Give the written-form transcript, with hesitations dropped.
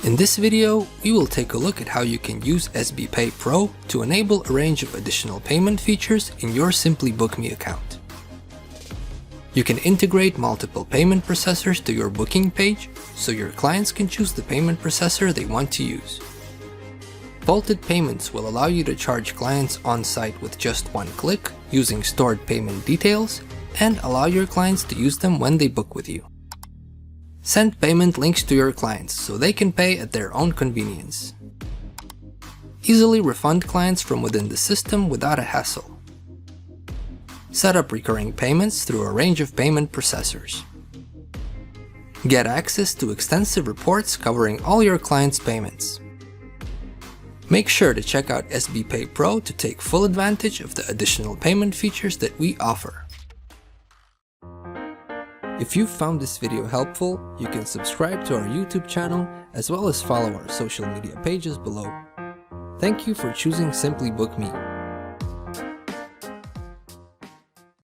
In this video, we will take a look at how you can use SBPay PRO to enable a range of additional payment features in your SimplyBook.me account. You can integrate multiple payment processors to your booking page, so your clients can choose the payment processor they want to use. Vaulted payments will allow you to charge clients on-site with just one click, using stored payment details, and allow your clients to use them when they book with you. Send payment links to your clients so they can pay at their own convenience. Easily refund clients from within the system without a hassle. Set up recurring payments through a range of payment processors. Get access to extensive reports covering all your clients' payments. Make sure to check out SBPay PRO to take full advantage of the additional payment features that we offer. If you found this video helpful, you can subscribe to our YouTube channel as well as follow our social media pages below. Thank you for choosing SimplyBook.me.